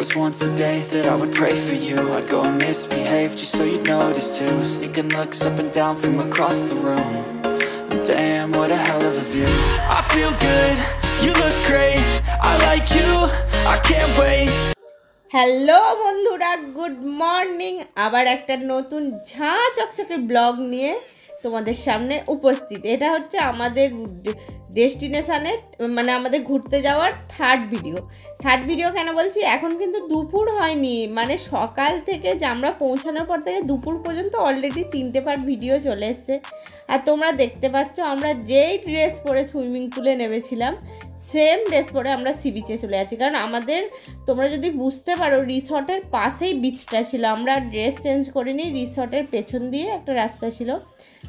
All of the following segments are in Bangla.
was once a day that I would pray for you. I'd go and misbehave just so you'd notice too. Sneaking looks up and down from across the room. And damn, what a hell of a view. I feel good, you look great, I like you, I can't wait. Hello বন্ধুরা, গুড মর্নিং। আবার একটা নতুন ঝাঁ চকচকে ব্লগ নিয়ে তোমাদের সামনে উপস্থিত। এটা হচ্ছে আমাদের ডেস্টিনেশনের মানে আমাদের ঘুরতে যাওয়ার থার্ড ভিডিও কেন বলছি, এখন কিন্তু দুপুর হয়নি, মানে সকাল থেকে যে আমরা পৌঁছানোর পর থেকে দুপুর পর্যন্ত অলরেডি 3টে পার্ট ভিডিও চলে এসছে। আর তোমরা দেখতে পাচ্ছ আমরা যেই ড্রেস পরে সুইমিং পুলে নেমেছিলাম সেম ড্রেস পরে আমরা সি বিচে চলে যাচ্ছি। কারণ আমাদের তোমরা যদি বুঝতে পারো রিসর্টের পাশেই বিচটা ছিল, আমরা ড্রেস চেঞ্জ করিনি, রিসর্টের পেছন দিয়ে একটা রাস্তা ছিল,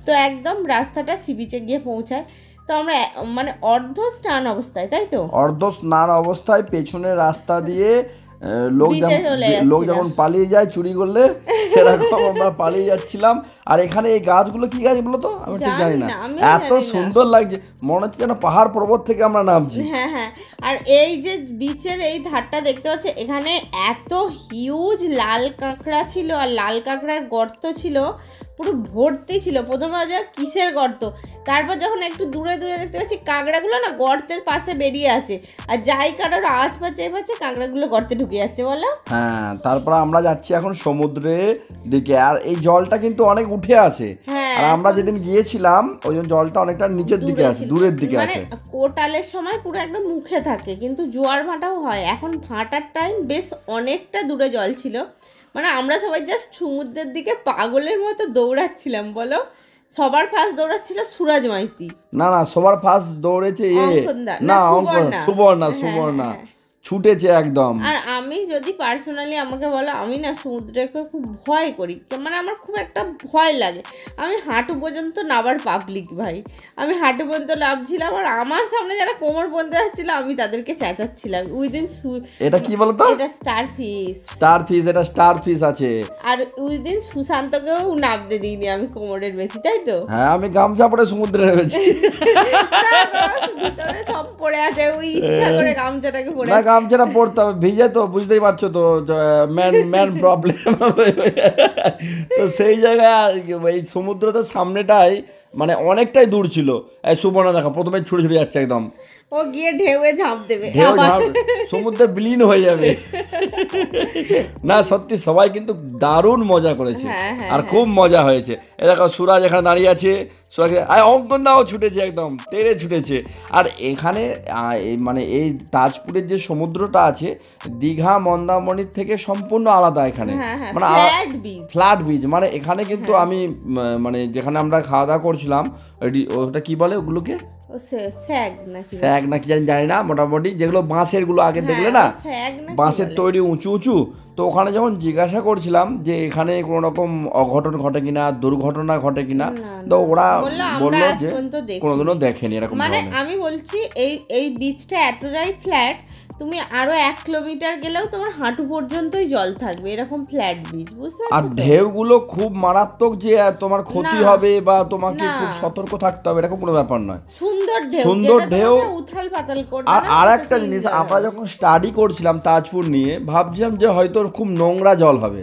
তো একদম রাস্তাটা সি বিচে গিয়ে পৌঁছায়। তো আমরা মানে অর্ধ স্নান অবস্থায়, তাই তো অর্ধ স্নান অবস্থায় পেছনের রাস্তা দিয়ে লোক যখন পালিয়ে যায় চুরি করলে সেরকম আমরা পালিয়ে যাচ্ছিলাম। আর এখানে এই গাছগুলো কি গাছ বলো তো, আমি ঠিক জানি না, এত সুন্দর লাগছে, মনে হচ্ছে যেন পাহাড় পর্বত থেকে আমরা নামছি। হ্যাঁ, আর এই যে বিচের এই ধারটা দেখতে পাচ্ছ, এখানে এত হিউজ লাল কাঁকড়া ছিল, আর লাল কাঁকড়ার গর্ত ছিল পুরো ভর্তি ছিল। প্রথমে কিসের গর্ত, তারপর যখন একটু দূরে দেখতে পাচ্ছি কাঁকড়াগুলো না গর্তের পাশে বেরিয়ে আছে, আর যাই কারোর আওয়াজ পাচ্ছে কাঁকড়াগুলো গর্তে ঢুকে যাচ্ছে বলো। হ্যাঁ, তারপর আমরা যাচ্ছি এখন সমুদ্রের দিকে, আর এই জলটা কিন্তু অনেক উঠে আসে। আর আমরা যেদিন গিয়েছিলাম ওই জন্য জলটা অনেকটা নিচের দিকে আসে, দূরের দিকে আসে, মানে কোটালের সময় পুরো একদম মুখে থাকে, কিন্তু জোয়ার ভাটাও হয়। এখন ভাটার টাইম বেশ অনেকটা দূরে জল ছিল, মানে আমরা সবাই জাস্ট সমুদ্রের দিকে পাগলের মতো দৌড়াচ্ছিলাম বলো। সবার ফার্স্ট দৌড়াচ্ছিল সুরাজ মাইতি, না সবার ফার্স্ট দৌড়েছে সুবর্ণা ছুটেছে একদম। আর আমি যদি পার্সোনালি আমাকে বলো, আমি না সমুদ্রকে খুব ভয় করি, মানে আমার খুব একটা ভয় লাগে। আমি হাঁটু পর্যন্ত নাবার পাবলিক ভাই, আমি হাঁটু পর্যন্ত নামছিলাম, আর আমার সামনে যারা কোমর পর্যন্ত যাচ্ছিল আমি তাদেরকে চেঁচাচ্ছিলাম। এটা কি বলতো, এটা স্টার ফিশ, এটা স্টার ফিশ আছে। আর উইদিন সুশান্তকেও নামতে দিইনি আমি কোমরের বেশি, তাই তো? হ্যাঁ, আমি গামছা পরে সমুদ্রে নেমেছি, ভিতরে সব পড়ে আছে, ওই ইচ্ছা করে গামছাটাকে পরে, গামছাটা পড়তে হবে, ভিজে তো বুঝতেই পারছো তো, ম্যান প্রবলেম। তো সেই জায়গায় এই সমুদ্রটার সামনেটাই মানে অনেকটাই দূর ছিল। এই সুবর্ণা দেখা প্রথমে ছুটে যাচ্ছে একদম, ও গিয়ে ঢেউয়ে ঝাঁপ দেবে, সমুদ্রে বিলীন হয়ে যাবে। না সত্যি সবাই কিন্তু দারুণ মজা করেছে, আর খুব মজা হয়েছে। এ দেখো সুরাজ এখানে দাঁড়িয়ে আছে, সুরাজ অঙ্কন দাও ছুটেছে, একদম তেড়ে ছুটেছে। আর এখানে মানে এই তাজপুরের যে সমুদ্রটা আছে দীঘা মন্দারমণির থেকে সম্পূর্ণ আলাদা। এখানে মানে ফ্ল্যাট বিচ, মানে এখানে কিন্তু আমি মানে যেখানে আমরা খাওয়া দাওয়া করছিলাম ওটা কি বলে ওগুলোকে, স্যাগ নাকি জানি না, মোটামুটি যেগুলো বাঁশের গুলো আগে দেখলে না, বাঁশের তৈরি উঁচু, তো ওখানে যখন জিজ্ঞাসা করছিলাম যে এখানে কোনো রকম অঘটন ঘটে কিনা, দুর্ঘটনা ঘটে কিনা, তো ওরা বললো যে কোনোদিনও দেখেনি এরকম। মানে আমি বলছি এই বিচটা এতটাই ফ্ল্যাট, তুমি আরো 1 কিলোমিটার গেলেও তোমার হাঁটু পর্যন্তই জল থাকবে, এরকম ফ্ল্যাট বিচ, বুঝতে পারছো? আর ঢেউগুলো খুব মারাত্মক, যে তোমার ক্ষতি হবে বা তোমাকে খুব সতর্ক থাকতে হবে এরকম কোনো ব্যাপার নয়। সুন্দর ঢেউ উথাল পাতাল করবে। আর একটা জিনিস, আমরা যখন স্টাডি করছিলাম তাজপুর নিয়ে ভাবছিলাম যে হয়তো খুব নোংরা জল হবে,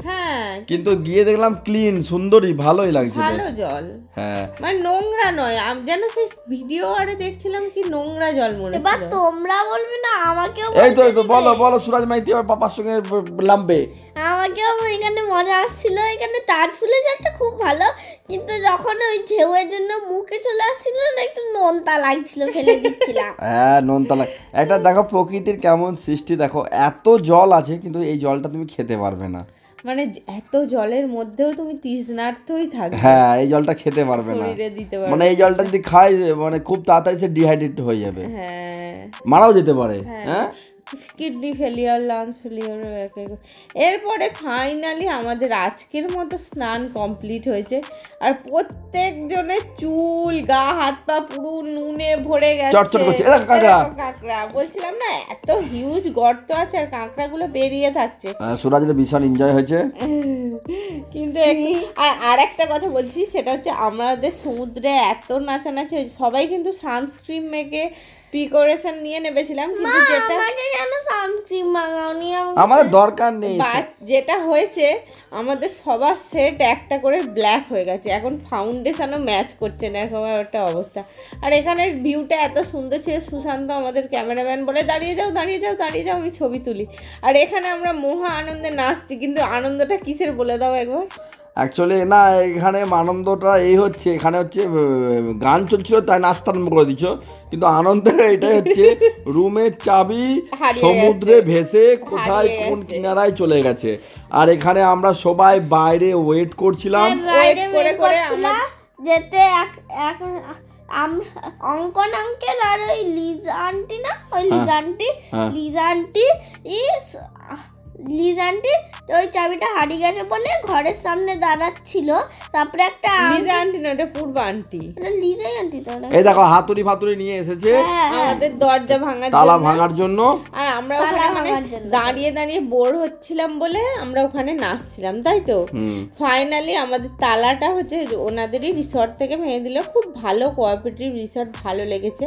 কিন্তু গিয়ে দেখলাম ক্লিন, সুন্দরই, ভালোই লাগছে, ভালো জল। হ্যাঁ, মানে নোংরা নয়, আমি যেন সেই ভিডিও আরে দেখছিলাম কি নোংরা জল মনে হচ্ছে। এবার তোমরা বলবে না, আমাকেও এই তো বলো সুরাজ মাইতি আর পাপার সঙ্গে লাম্বে। আমাকেও এখানে মজা আসছিল, এখানে তাজফুলের জলটা খুব ভালো, কিন্তু যখন ওই ঢেউয়ের জন্য মুখে চলে আসছিল না, একটু নোনতা লাগছিল, ফেলে দিচ্ছিলাম। হ্যাঁ, নোনতা লাগে। একটা দেখো প্রকৃতির কেমন সৃষ্টি, দেখো এত জল আছে কিন্তু এই জলটা তুমি খেতে পারবে না, মানে এত জলের মধ্যেও তুমি তৃষ্ণার্তই থাকবে। হ্যাঁ, এই জলটা খেতে পারবে না, মানে এই জলটা যদি খাই মানে খুব তাড়াতাড়ি সে ডিহাইড্রেট হয়ে যাবে, মারাও যেতে পারে। হ্যাঁ, কিডনি ফেলিওর, লাংস ফেলিওর। এরপরে ফাইনালি আমাদের আজকের মতো স্নান কমপ্লিট হয়েছে, আর প্রত্যেকজনের চুল, গা, হাত পা পুরো নুনে ভরে গেছে। কাঁকড়া বলছিলাম না, এত হিউজ গর্ত আছে আর কাঁকড়াগুলো বেরিয়ে থাকছে। সুরাজের ভীষণ এনজয় হয়েছে। কিন্তু আর একটা কথা বলছি, সেটা হচ্ছে আমাদের সমুদ্রে এত নাচানাচি হয়েছে, সবাই কিন্তু সানস্ক্রিন মেখে প্রিকশন নিয়ে নেবেছিলাম, কিন্তু যেটা আমাকে কেন সানস্ক্রিন মাগাওনি? আমার দরকার নেই। যেটা হয়েছে আমাদের সবার সেট একটা করে ব্ল্যাক হয়ে গেছে, এখন ফাউন্ডেশনও ম্যাচ করছে না, এরকম একটা অবস্থা। আর এখানের ভিউটা এত সুন্দর ছিল, সুশান্ত আমাদের ক্যামেরাম্যান বলে দাঁড়িয়ে যাও দাঁড়িয়ে যাও দাঁড়িয়ে যাও, আমি ছবি তুলি। আর এখানে আমরা মহা আনন্দে নাচছি, কিন্তু আনন্দটা কিসের বলে দাও একবার। অ্যাকচুয়ালি না, এখানে আনন্দটা এই হচ্ছে, এখানে হচ্ছে গান চলছিল তাই নাচতে আরম্ভ করে দিচ্ছ, কিন্তু আনন্দের এটাই হচ্ছে রুমের চাবি সমুদ্রে ভেসে কোথায় কোন কিনারায় চলে গেছে। আর এখানে আমরা সবাই বাইরে ওয়েট করছিলাম, বাইরে করে করে যেতে অঙ্কন আঙ্কেল আর ওই লিজা আন্টি, না ওই লিজা আন্টি ওই চাবিটা হারিয়ে গেছে বলে ঘরের সামনে দাঁড়াচ্ছিল। তারপরে একটা লিজা আন্টি না, ওটা পূর্ব আন্টি, লিজাই আন্টি তো। এই দেখো হাতুড়ি ফাতুড়ি নিয়ে এসেছে আমাদের দরজা ভাঙার তালা ভাঙার জন্য। আর আমরা ওখানে দাঁড়িয়ে দাঁড়িয়ে বোর হচ্ছিলাম বলে আমরা ওখানে নাচছিলাম, তাই তো। ফাইনালি আমাদের তালাটা হচ্ছে ওনাদেরই রিসর্ট থেকে ভেঙে দিল, খুব ভালো কোঅপারেটিভ রিসর্ট, ভালো লেগেছে।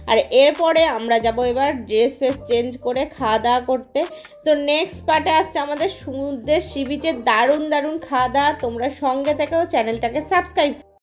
আর এরপরে আমরা যাব এবার ড্রেস ফ্রেস চেঞ্জ করে খাওয়া দাওয়া করতে। তো নেক্সট পার্টে আসছে আমাদের সমুদ্রের সি বিচের দারুণ দারুণ খাওয়া দাওয়া। তোমরা সঙ্গে থেকেও চ্যানেলটাকে সাবস্ক্রাইব